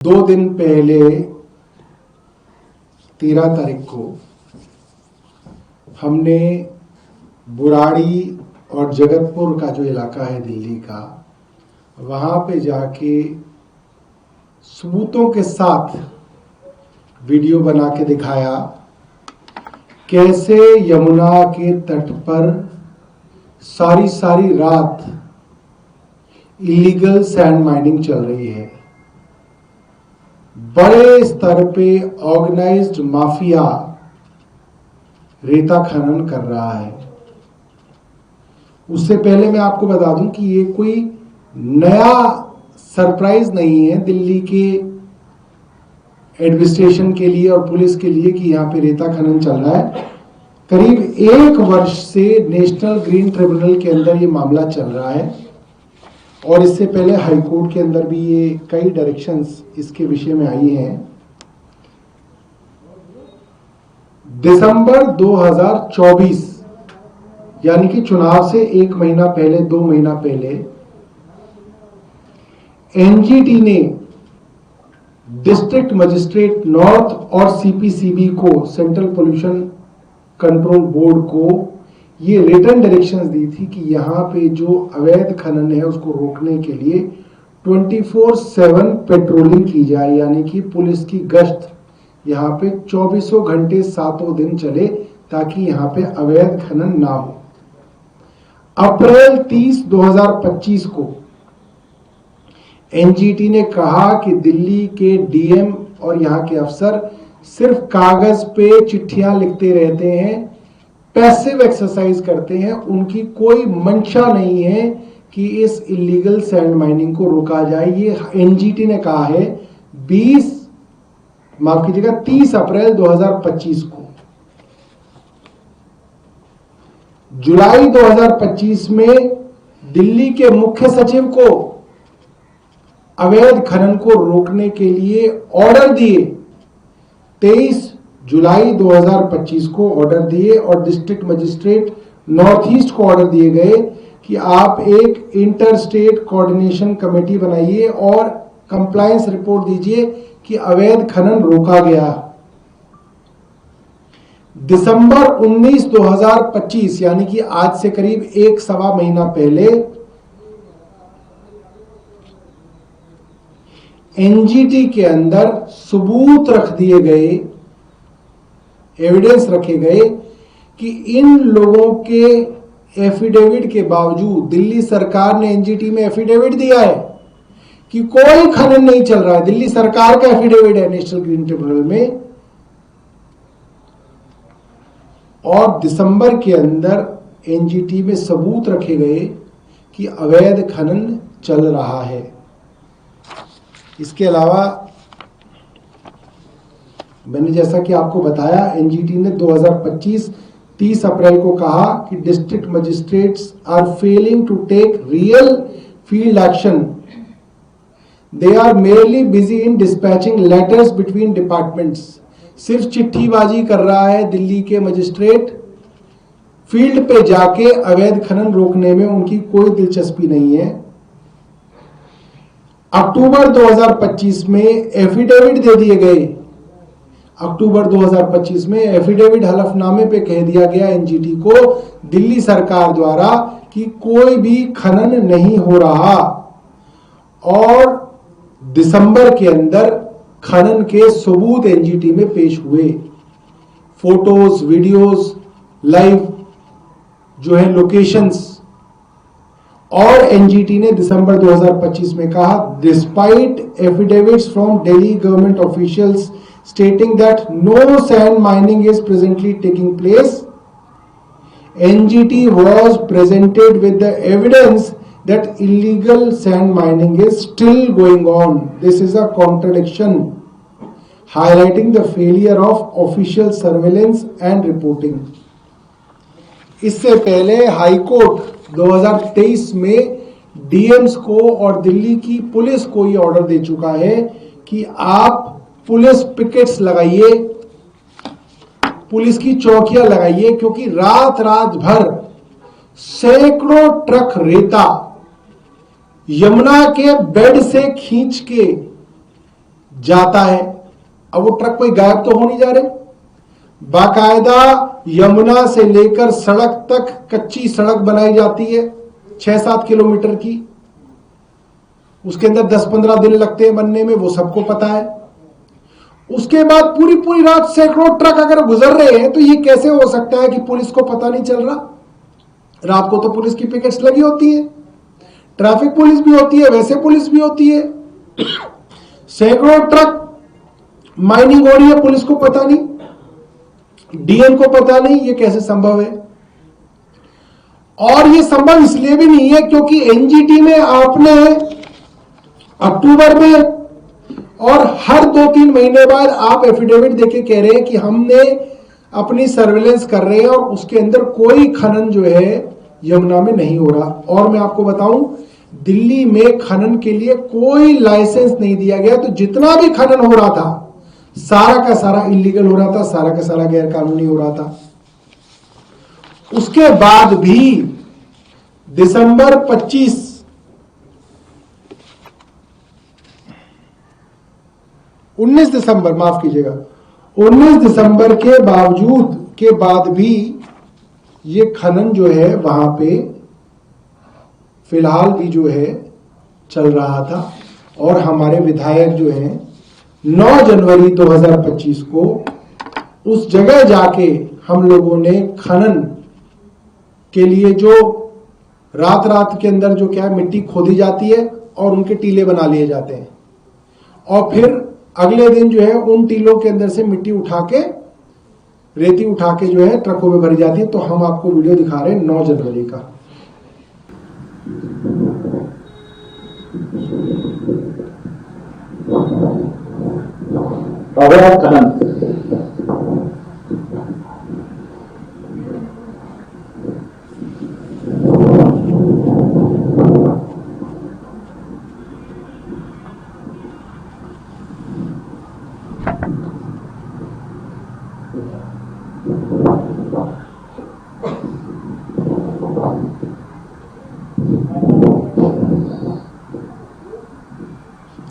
2 दिन पहले 13 तारीख को हमने बुराड़ी और जगतपुर का जो इलाका है दिल्ली का, वहां पे जाके सबूतों के साथ वीडियो बना के दिखाया कैसे यमुना के तट पर सारी रात इलीगल सैंड माइनिंग चल रही है। बड़े स्तर पे ऑर्गेनाइज्ड माफिया रेता खनन कर रहा है। उससे पहले मैं आपको बता दूं कि ये कोई नया सरप्राइज नहीं है दिल्ली के एडमिनिस्ट्रेशन के लिए और पुलिस के लिए कि यहाँ पे रेता खनन चल रहा है। करीब 1 वर्ष से नेशनल ग्रीन ट्रिब्यूनल के अंदर ये मामला चल रहा है और इससे पहले हाई कोर्ट के अंदर भी ये कई डायरेक्शंस इसके विषय में आई हैं। दिसंबर 2024 यानी कि चुनाव से 1 महीना पहले, 2 महीना पहले एनजीटी ने डिस्ट्रिक्ट मजिस्ट्रेट नॉर्थ और सीपीसीबी को, सेंट्रल पोल्यूशन कंट्रोल बोर्ड को, ये रिटर्न डायरेक्शंस दी थी कि यहाँ पे जो अवैध खनन है उसको रोकने के लिए 24/7 पेट्रोलिंग की जाए, यानी कि पुलिस की गश्त यहाँ पे 24 घंटे 7 दिन चले ताकि यहाँ पे अवैध खनन ना हो। अप्रैल 30, 2025 को एनजीटी ने कहा कि दिल्ली के डीएम और यहाँ के अफसर सिर्फ कागज पे चिट्ठियां लिखते रहते हैं, पैसिव एक्सरसाइज करते हैं, उनकी कोई मंशा नहीं है कि इस इलीगल सैंड माइनिंग को रोका जाए। ये एनजीटी ने कहा है 30 अप्रैल 2025 को। जुलाई 2025 में दिल्ली के मुख्य सचिव को अवैध खनन को रोकने के लिए ऑर्डर दिए। 23 जुलाई 2025 को ऑर्डर दिए और डिस्ट्रिक्ट मजिस्ट्रेट नॉर्थ ईस्ट को ऑर्डर दिए गए कि आप एक इंटर स्टेट कोऑर्डिनेशन कमेटी बनाइए और कंप्लायंस रिपोर्ट दीजिए कि अवैध खनन रोका गया। दिसंबर 19, 2025 यानी कि आज से करीब 1-1.25 महीना पहले एनजीटी के अंदर सबूत रख दिए गए, एविडेंस रखे गए कि इन लोगों के एफिडेविट के बावजूद दिल्ली सरकार ने एनजीटी में एफिडेविट दिया है कि कोई खनन नहीं चल रहा है। दिल्ली सरकार का एफिडेविट है नेशनल ग्रीन ट्रिब्यूनल में। और दिसंबर के अंदर एनजीटी में सबूत रखे गए कि अवैध खनन चल रहा है। इसके अलावा मैंने जैसा कि आपको बताया, एनजीटी ने 2025 30 अप्रैल को कहा कि district magistrates are failing to take real field action, they are merely busy in dispatching letters between departments. सिर्फ चिट्ठीबाजी कर रहा है दिल्ली के मजिस्ट्रेट, फील्ड पे जाके अवैध खनन रोकने में उनकी कोई दिलचस्पी नहीं है। अक्टूबर 2025 में एफिडेविट दे दिए गए। अक्टूबर 2025 में एफिडेविट हलफनामे पे कह दिया गया एनजीटी को दिल्ली सरकार द्वारा कि कोई भी खनन नहीं हो रहा। और दिसंबर के अंदर खनन के सबूत एनजीटी में पेश हुए, फोटोज, वीडियोस, लाइव जो है लोकेशंस। और एनजीटी ने दिसंबर 2025 में कहा, despite affidavits from Delhi government officials stating that no sand mining is presently taking place, NGT was presented with the evidence that illegal sand mining is still going on. This is a contradiction, highlighting the failure of official surveillance and reporting. इससे पहले high court 2023 में DMs को और दिल्ली की police को ये order दे चुका है कि आप पुलिस पिकेट्स लगाइए, पुलिस की चौकियां लगाइए, क्योंकि रात भर सैकड़ों ट्रक रेता यमुना के बेड से खींच के जाता है। अब वो ट्रक कोई गायब तो हो नहीं जा रहे, बाकायदा यमुना से लेकर सड़क तक कच्ची सड़क बनाई जाती है 6-7 किलोमीटर की, उसके अंदर 10-15 दिन लगते हैं बनने में, वो सबको पता है। उसके बाद पूरी पूरी रात सैकड़ों ट्रक अगर गुजर रहे हैं तो ये कैसे हो सकता है कि पुलिस को पता नहीं चल रहा? रात को तो पुलिस की पिकेट्स लगी होती है, ट्रैफिक पुलिस भी होती है, वैसे पुलिस भी होती है, सैकड़ों ट्रक माइनिंग हो रही है, पुलिस को पता नहीं, डीएम को पता नहीं, ये कैसे संभव है? और ये संभव इसलिए भी नहीं है क्योंकि एनजीटी में आपने अक्टूबर में और हर 2-3 महीने बाद आप एफिडेविट देके कह रहे हैं कि हमने अपनी सर्वेलेंस कर रहे हैं और उसके अंदर कोई खनन जो है यमुना में नहीं हो रहा। और मैं आपको बताऊं, दिल्ली में खनन के लिए कोई लाइसेंस नहीं दिया गया, तो जितना भी खनन हो रहा था सारा का सारा इलीगल हो रहा था, सारा का सारा गैर कानूनी हो रहा था। उसके बाद भी दिसंबर 19 दिसंबर, माफ कीजिएगा, 19 दिसंबर के बाद भी ये खनन जो है वहां पे फिलहाल भी जो है चल रहा था। और हमारे विधायक जो हैं 9 जनवरी 2025 को उस जगह जाके हम लोगों ने खनन के लिए जो रात रात के अंदर जो क्या है मिट्टी खोदी जाती है और उनके टीले बना लिए जाते हैं, और फिर अगले दिन जो है उन टीलों के अंदर से मिट्टी उठा के, रेती उठा के जो है ट्रकों में भरी जाती है। तो हम आपको वीडियो दिखा रहे हैं 9 जनवरी का।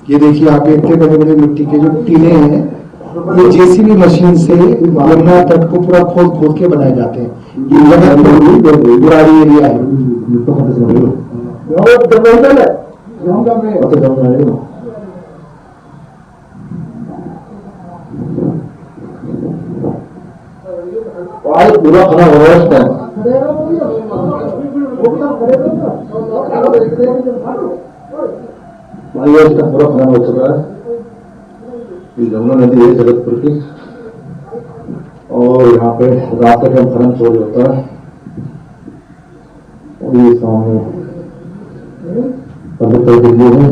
ये देखिए आप, इतने बड़े बड़े मिट्टी के जो टीले हैं, ये जेसीबी मशीन से यमुना तट को पूरा खोद खोद के बनाए जाते हैं। ये बुराड़ी एरिया है। पूरा खड़ा हो रहा है भाई, इसका पूरा खराब हो चुका है। ये जमुना नदी है जगतपुर की, और यहाँ पे रात का टाइम खनन चोरी होता है। और ये सामने पंडित दिल्ली है,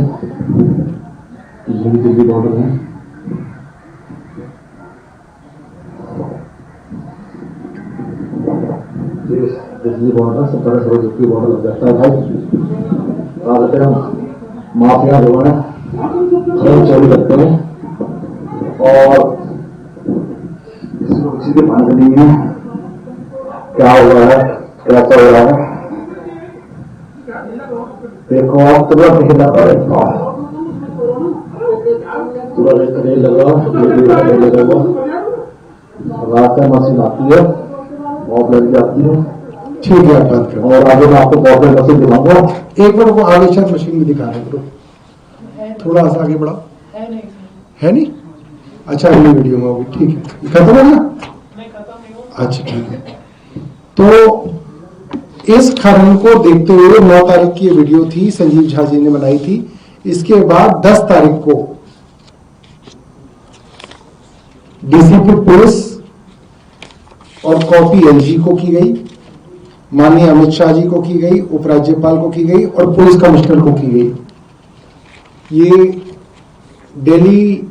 दिल्ली बॉर्डर है। दिल्ली बॉर्डर 17 बॉर्डर लग जाता है भाई। माफिया जो है खनन चोरी करते हैं और किसी को किसी के भान नहीं है क्या हो रहा है, कैसा हो रहा है। देखो आप, तुरंत नहीं लगा, तुरंत नहीं लगा, रात में मशीन आती है, बहुत लग जाती है। ठीक है, आप बात करो। और आगे मैं आपको बहुत मशीन दिखाऊंगा। एक बार वो आगे शायद मशीन भी दिखा रहे हैं, थोड़ा सा आगे बढ़ा, है नहीं? अच्छा, अगली वीडियो में होगी। ठीक है, खत्म है ना? अच्छा ठीक है। तो इस खनन को देखते हुए 9 तारीख की वीडियो थी, संजीव झा जी ने बनाई थी। इसके बाद 10 तारीख को डीसीपी पुलिस और कॉपी एलजी को की गई, माननीय अमित शाह जी को की गई, उपराज्यपाल को की गई और पुलिस कमिश्नर को की गई। ये दिल्ली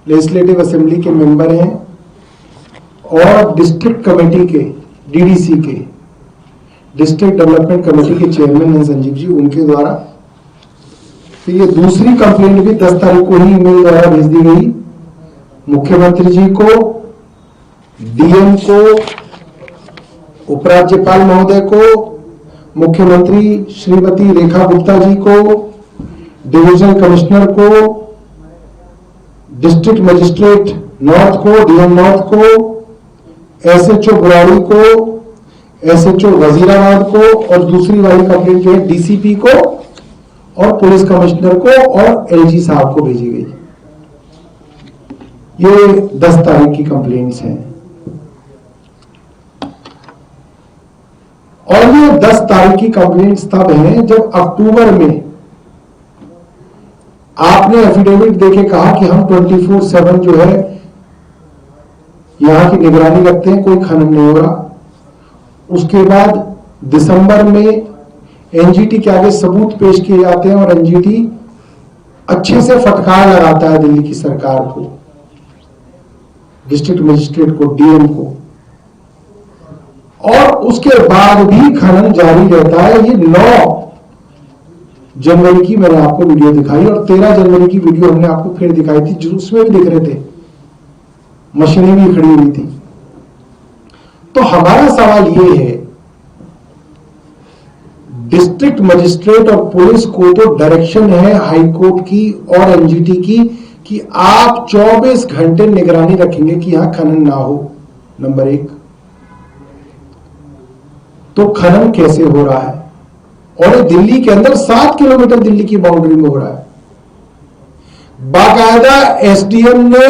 लेजिस्लेटिव असेंबली के मेंबर हैं और डिस्ट्रिक्ट कमेटी के, डीडीसी के, डिस्ट्रिक्ट डेवलपमेंट कमेटी के चेयरमैन हैं संजीव जी, उनके द्वारा। फिर ये दूसरी कंप्लेंट भी 10 तारीख को ही ईमेल द्वारा भेज दी गई मुख्यमंत्री जी को, डीएम को, उपराज्यपाल महोदय को, मुख्यमंत्री श्रीमती रेखा गुप्ता जी को, डिविजनल कमिश्नर को, डिस्ट्रिक्ट मजिस्ट्रेट नॉर्थ को, डीएम नॉर्थ को, एसएचओ बुराड़ी को, एसएचओ वजीराबाद को, और दूसरी वाली कंप्लेंट जो है डीसीपी को और पुलिस कमिश्नर को और एलजी साहब को भेजी गई। ये 10 तारीख की कंप्लेंट्स हैं। और ये 10 तारीख की कंप्लेंट्स तब हैं जब अक्टूबर में आपने एफिडेविट देके कहा कि हम 24/7 जो है यहां की निगरानी रखते हैं, कोई खनन नहीं हो रहा। उसके बाद दिसंबर में एनजीटी के आगे सबूत पेश किए जाते हैं और एनजीटी अच्छे से फटकार लगाता है दिल्ली की सरकार को, डिस्ट्रिक्ट मजिस्ट्रेट को, डीएम को, और उसके बाद भी खनन जारी रहता है। ये 9 जनवरी की मैंने आपको वीडियो दिखाई और 13 जनवरी की वीडियो हमने आपको फिर दिखाई थी, जो उसमें भी दिख रहे थे मशीनें भी खड़ी हुई थी। तो हमारा सवाल ये है, डिस्ट्रिक्ट मजिस्ट्रेट और पुलिस को तो डायरेक्शन है हाई कोर्ट की और एनजीटी की कि आप 24 घंटे निगरानी रखेंगे कि यहां खनन ना हो, नंबर 1। तो खनन कैसे हो रहा है? और ये दिल्ली के अंदर 7 किलोमीटर दिल्ली की बाउंड्री में हो रहा है। बाकायदा एसडीएम ने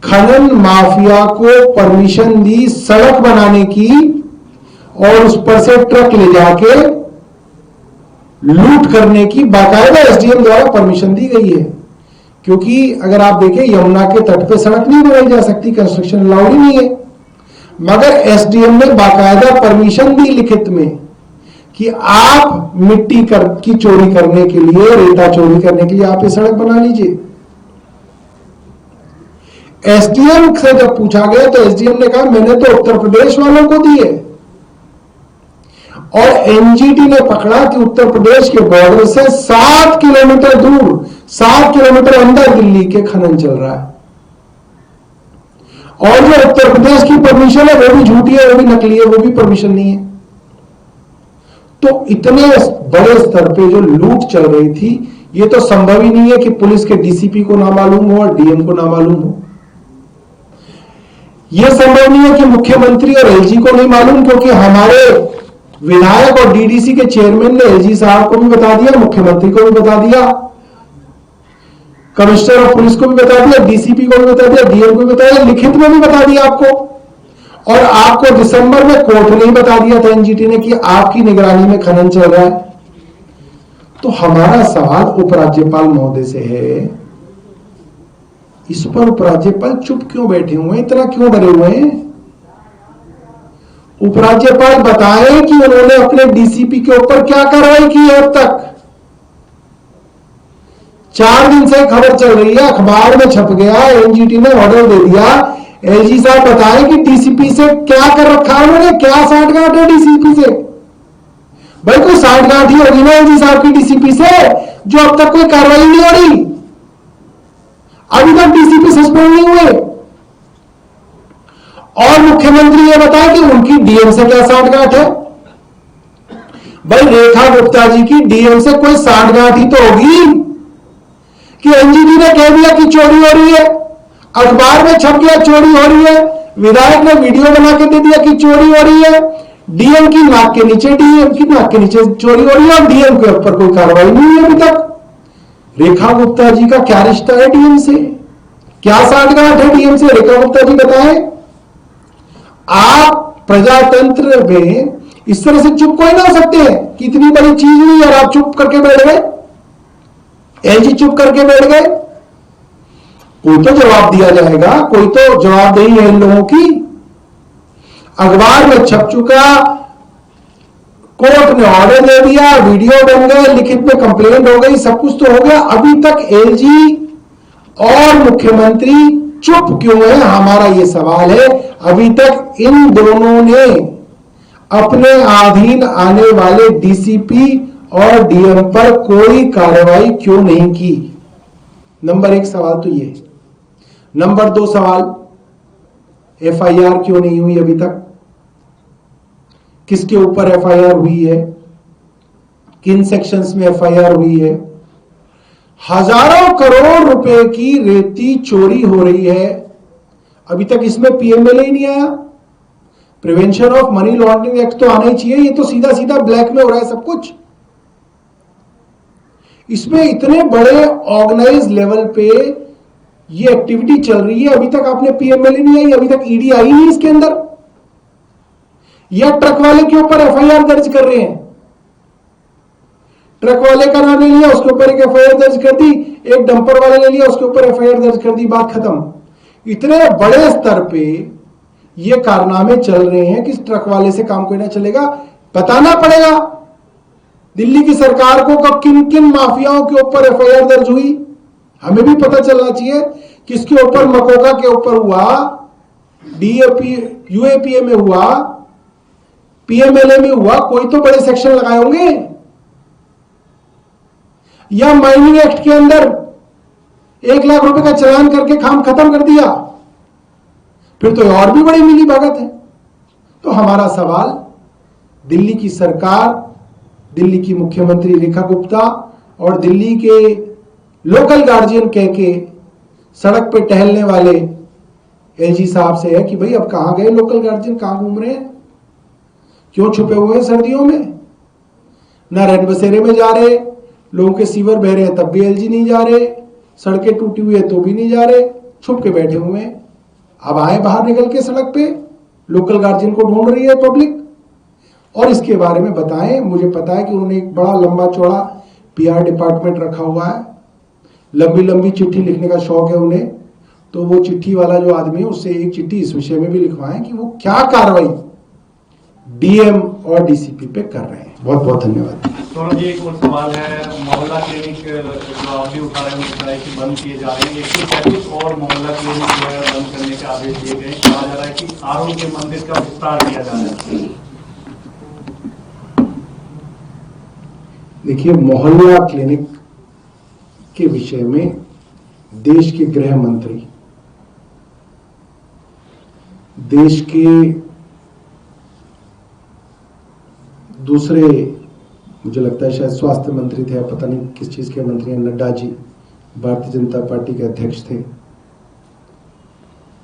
खनन माफिया को परमिशन दी सड़क बनाने की और उस पर से ट्रक ले जाके लूट करने की बाकायदा एसडीएम द्वारा परमिशन दी गई है। क्योंकि अगर आप देखें यमुना के तट पे सड़क नहीं बनाई जा सकती, कंस्ट्रक्शन अलाउड ही नहीं है, मगर एसडीएम ने बाकायदा परमिशन दी लिखित में कि आप मिट्टी की चोरी करने के लिए, रेता चोरी करने के लिए आप ये सड़क बना लीजिए। एसडीएम से जब पूछा गया तो एसडीएम ने कहा मैंने तो उत्तर प्रदेश वालों को दी है, और एनजीटी ने पकड़ा कि उत्तर प्रदेश के बॉर्डर से 7 किलोमीटर दूर, 7 किलोमीटर अंदर दिल्ली के खनन चल रहा है। और जो उत्तर प्रदेश की परमिशन है वो भी झूठी है, वो भी नकली है, वो भी परमिशन नहीं है। तो इतने बड़े स्तर पे जो लूट चल रही थी, ये तो संभव ही नहीं है कि पुलिस के डीसीपी को ना मालूम हो और डीएम को ना मालूम हो। यह संभव नहीं है कि मुख्यमंत्री और एलजी को नहीं मालूम, क्योंकि हमारे विधायक और डीडीसी के चेयरमैन ने एलजी साहब को भी बता दिया, मुख्यमंत्री को भी बता दिया, कमिश्नर ऑफ पुलिस को भी बता दिया, डीसीपी को भी बता दिया, डीएम को भी बता दिया, लिखित में भी बता दिया आपको। और आपको दिसंबर में कोर्ट ने ही बता दिया था एनजीटी ने कि आपकी निगरानी में खनन चल रहा है। तो हमारा सवाल उपराज्यपाल महोदय से है, इस पर उपराज्यपाल चुप क्यों बैठे हुए हैं, इतना क्यों डरे हुए हैं? उपराज्यपाल बताएं कि उन्होंने अपने डीसीपी के ऊपर क्या कार्रवाई की है अब तक। 4 दिन से खबर चल रही है, अखबार में छप गया, एनजीटी ने ऑर्डर दे दिया। एलजी साहब बताएं कि डीसीपी से क्या कर रखा है उन्होंने, क्या साठगांठ है डीसीपी से? भाई कोई साठगांठ ही होगी ना एलजी साहब की डीसीपी से, जो अब तक कोई कार्रवाई नहीं हो रही, अभी तक डीसीपी सस्पेंड नहीं हुए। और मुख्यमंत्री ये बताए कि उनकी डीएम से क्या साठगांठ है। भाई रेखा गुप्ता जी की डीएम से कोई साठगांठ ही तो होगी कि एनजीटी ने कह दिया कि चोरी हो रही है, अखबार में छप गया चोरी हो रही है, विधायक ने वीडियो बना के दे दिया कि चोरी हो रही है, डीएम की नाक के नीचे, डीएम की नाक के नीचे चोरी हो रही है और डीएम के ऊपर कोई कार्रवाई नहीं हुई अभी तक। रेखा गुप्ता जी का क्या रिश्ता है डीएम से, क्या साठगांठ है डीएम से, रेखा गुप्ता जी बताएं। आप प्रजातंत्र में इस तरह से चुप कोई ना हो सकते हैं कि इतनी बड़ी चीज हुई और आप चुप करके बैठ गए, एलजी चुप करके बैठ गए। कोई तो जवाब दिया जाएगा, कोई तो जवाबदेही है इन लोगों की। अखबार में छप चुका, कोर्ट ने ऑर्डर दे दिया, वीडियो बन गए, लिखित में कंप्लेंट हो गई, सब कुछ तो हो गया, अभी तक एलजी और मुख्यमंत्री चुप क्यों है, हमारा यह सवाल है। अभी तक इन दोनों ने अपने अधीन आने वाले डीसीपी और डीएम पर कोई कार्रवाई क्यों नहीं की? नंबर 1 सवाल तो ये। नंबर 2 सवाल, एफआईआर क्यों नहीं हुई अभी तक? किसके ऊपर एफआईआर हुई है, किन सेक्शंस में एफआईआर हुई है? हजारों करोड़ रुपए की रेती चोरी हो रही है। अभी तक इसमें पीएमएलए ही नहीं आया। Prevention of money laundering act तो आना ही चाहिए। ये तो सीधा सीधा ब्लैक में हो रहा है सब कुछ। इसमें इतने बड़े ऑर्गेनाइज लेवल पे ये एक्टिविटी चल रही है, अभी तक आपने पीएमएलए नहीं आई, अभी तक ईडी आई नहीं इसके अंदर। या ट्रक वाले के ऊपर एफआईआर दर्ज कर रहे हैं। ट्रक वाले का नाम ले लिया, उसके ऊपर एक एफआईआर दर्ज कर दी, एक डंपर वाले ले लिया, उसके ऊपर एफआईआर दर्ज कर दी, बात खत्म। इतने बड़े स्तर पे ये कारनामे चल रहे हैं कि ट्रक वाले से काम कोई ना चलेगा। बताना पड़ेगा दिल्ली की सरकार को कब किन किन माफियाओं के ऊपर एफआईआर दर्ज हुई। हमें भी पता चलना चाहिए किसके ऊपर, मकोका के ऊपर हुआ, डीएपी यूएपीए में हुआ, पीएमएलए में हुआ, कोई तो बड़े सेक्शन लगाए होंगे। या माइनिंग एक्ट के अंदर 1 लाख रुपए का चालान करके काम खत्म कर दिया, फिर तो और भी बड़ी मिली भगत है। तो हमारा सवाल दिल्ली की सरकार, दिल्ली की मुख्यमंत्री रेखा गुप्ता और दिल्ली के लोकल गार्जियन कह के सड़क पे टहलने वाले एलजी साहब से है कि भाई अब कहां गए लोकल गार्जियन, कहां घूम रहे हैं, क्यों छुपे हुए हैं सर्दियों में? ना रैन बसेरे में जा रहे, लोगों के सीवर बह रहे हैं तब भी एलजी नहीं जा रहे, सड़कें टूटी हुई है तो भी नहीं जा रहे, छुप के बैठे हुए हैं। अब आए बाहर निकल के सड़क पे, लोकल गार्जियन को ढूंढ रही है पब्लिक, और इसके बारे में बताएं। मुझे पता है कि उन्होंने एक बड़ा लंबा चौड़ा पीआर डिपार्टमेंट रखा हुआ है, लंबी लंबी चिट्ठी लिखने का शौक है उन्हें। तो वो चिट्ठी वाला जो आदमी है उससे एक चिट्ठी इस विषय में भी लिखवाएं कि वो क्या कार्रवाई डीएम और डीसीपी पे कर रहे हैं। बहुत बहुत धन्यवाद। सोनू जी, एक और सवाल है। मोहल्ला क्लिनिक जो आप भी उठा रहे हैं कि बंद किए जा रहे हैं, 135 और मोहल्ला क्लिनिक जो है बंद करने के आदेश दिए गए। कहा जा रहा है कि आरोग्य मंदिर का विस्तार किया जा रहा है। देखिए, मोहल्ला क्लिनिक के विषय में देश के गृह मंत्री, देश के दूसरे, मुझे लगता है शायद स्वास्थ्य मंत्री थे, पता नहीं किस चीज के मंत्री हैं, नड्डा जी भारतीय जनता पार्टी के अध्यक्ष थे,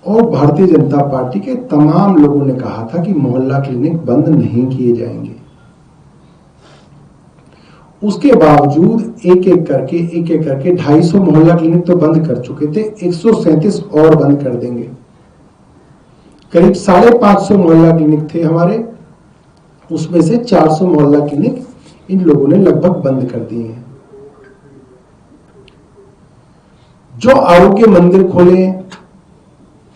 और भारतीय जनता पार्टी के तमाम लोगों ने कहा था कि मोहल्ला क्लिनिक बंद नहीं किए जाएंगे। उसके बावजूद एक एक करके 250 मोहल्ला क्लिनिक तो बंद कर चुके थे, 137 और बंद कर देंगे। करीब 550 मोहल्ला क्लिनिक थे हमारे, उसमें से 400 मोहल्ला क्लिनिक इन लोगों ने लगभग बंद कर दिए हैं। जो आरोग्य मंदिर खोले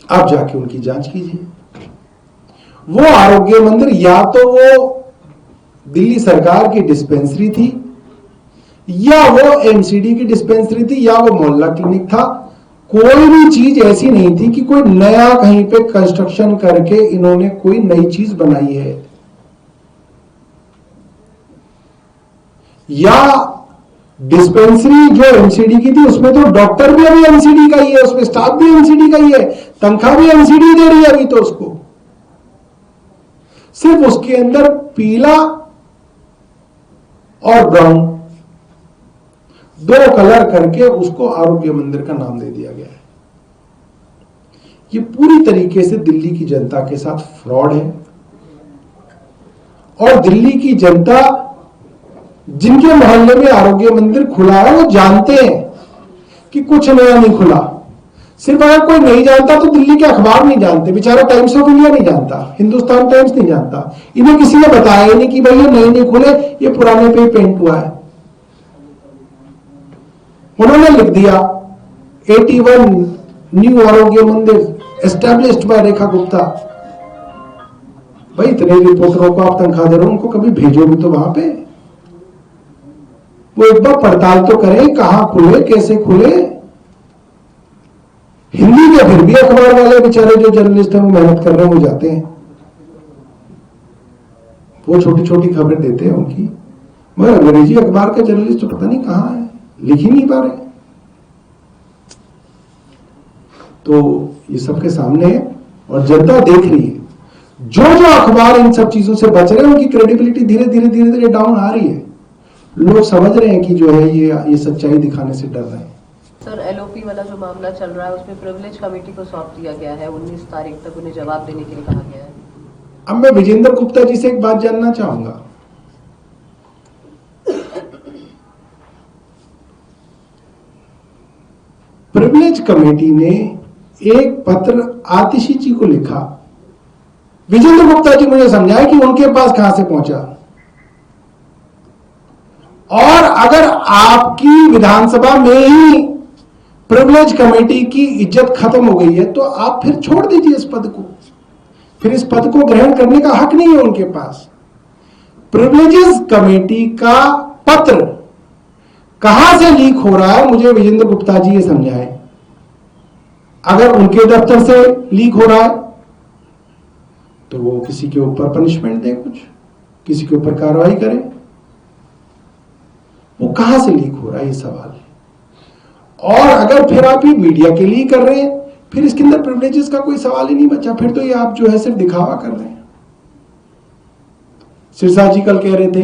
आप जाके उनकी जांच कीजिए। वो आरोग्य मंदिर या तो वो दिल्ली सरकार की डिस्पेंसरी थी, या वो एमसीडी की डिस्पेंसरी थी, या वो मोहल्ला क्लिनिक था। कोई भी चीज ऐसी नहीं थी कि कोई नया कहीं पे कंस्ट्रक्शन करके इन्होंने कोई नई चीज बनाई है। या डिस्पेंसरी जो एमसीडी की थी उसमें तो डॉक्टर भी अभी एमसीडी का ही है, उसमें स्टाफ भी एमसीडी का ही है, तनख्वाह भी एमसीडी दे रही है अभी तो उसको। सिर्फ उसके अंदर पीला और ब्राउन 2 कलर करके उसको आरोग्य मंदिर का नाम दे दिया गया है। ये पूरी तरीके से दिल्ली की जनता के साथ फ्रॉड है। और दिल्ली की जनता, जिनके मोहल्ले में आरोग्य मंदिर खुला है, वो जानते हैं कि कुछ नया नहीं खुला। सिर्फ अगर कोई नहीं जानता तो दिल्ली के अखबार नहीं जानते, बेचारा टाइम्स ऑफ इंडिया नहीं जानता, हिंदुस्तान टाइम्स नहीं जानता, इन्हें किसी ने बताया ही नहीं कि भाई ये नए नहीं खुले, ये पुराने पे पेंट हुआ है। उन्होंने लिख दिया 81 न्यू आरोग्य मंदिर एस्टैब्लिश्ड बाय रेखा गुप्ता। भाई इतने रिपोर्टरों को आप तनख्वाह दे रहे हो, उनको कभी भेजो भी तो वहां पे, वो एक बार पड़ताल तो करें कहां खुले, कैसे खुले। हिंदी के फिर भी अखबार वाले बेचारे जो जर्नलिस्ट हैं वो मेहनत कर रहे हैं, वो जाते हैं, वो छोटी छोटी खबरें देते हैं उनकी, मगर अंग्रेजी अखबार का जर्नलिस्ट तो पता नहीं कहां है, लिख ही नहीं पा रहे। तो ये सबके सामने है और जनता देख रही है। जो जो अखबार इन सब चीजों से बच रहे हैं उनकी क्रेडिबिलिटी धीरे धीरे डाउन आ रही है। लोग समझ रहे हैं कि जो है ये सच्चाई दिखाने से डर रहे हैं। सर, एलओपी वाला जो मामला चल रहा है उसमें प्रिविलेज कमेटी को सौंप दिया गया है, 19 तारीख तक उन्हें जवाब देने के लिए कहा गया है। अब मैं विजेंद्र गुप्ता जी से एक बात जानना चाहूंगा, प्रिविलेज कमेटी ने एक पत्र आतिशी जी को लिखा, विजेंद्र गुप्ता जी मुझे समझाए कि उनके पास कहां से पहुंचा। और अगर आपकी विधानसभा में ही प्रिविलेज कमेटी की इज्जत खत्म हो गई है तो आप फिर छोड़ दीजिए इस पद को, फिर इस पद को ग्रहण करने का हक नहीं है उनके पास। प्रिविलेजेस कमेटी का पत्र कहां से लीक हो रहा है मुझे विजेंद्र गुप्ता जी ये समझाएं। अगर उनके दफ्तर से लीक हो रहा है तो वो किसी के ऊपर पनिशमेंट दें, कुछ किसी के ऊपर कार्रवाई करें। वो कहां से लीक हो रहा है ये सवाल है। और अगर फिर आप ये मीडिया के लिए कर रहे हैं फिर इसके अंदर प्रिविलेजेस का कोई सवाल ही नहीं बचा, फिर तो ये आप जो है सिर्फ दिखावा कर रहे हैं। सिरसा जी कल कह रहे थे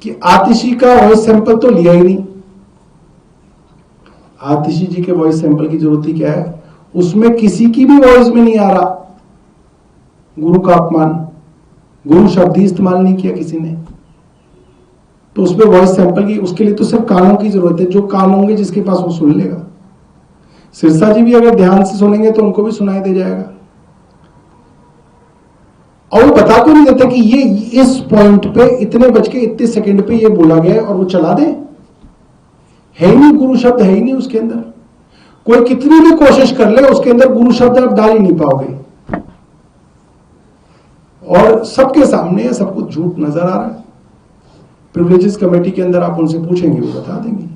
कि आतिशी का वॉइस सैंपल तो लिया ही नहीं। आतिशी जी के वॉइस सैंपल की जरूरत ही क्या है, उसमें किसी की भी वॉइस में नहीं आ रहा गुरु का अपमान, गुरु शब्द ही इस्तेमाल नहीं किया किसी ने, तो उसमें वॉइस सैंपल की उसके लिए तो सिर्फ कानों की जरूरत है। जो कान होंगे जिसके पास वो सुन लेगा। सिरसा जी भी अगर ध्यान से सुनेंगे तो उनको भी सुनाई दे जाएगा। और वो बता तो नहीं देता कि ये इस पॉइंट पे इतने बज के इतने सेकंड पे ये बोला गया और वो चला दे। है ही नहीं, गुरु शब्द है ही नहीं उसके अंदर। कोई कितनी भी कोशिश कर ले उसके अंदर गुरु शब्द आप डाल ही नहीं पाओगे। और सबके सामने सब कुछ झूठ नजर आ रहा है। प्रिविलेजेस कमेटी के अंदर आप उनसे पूछेंगे वो बता देंगे।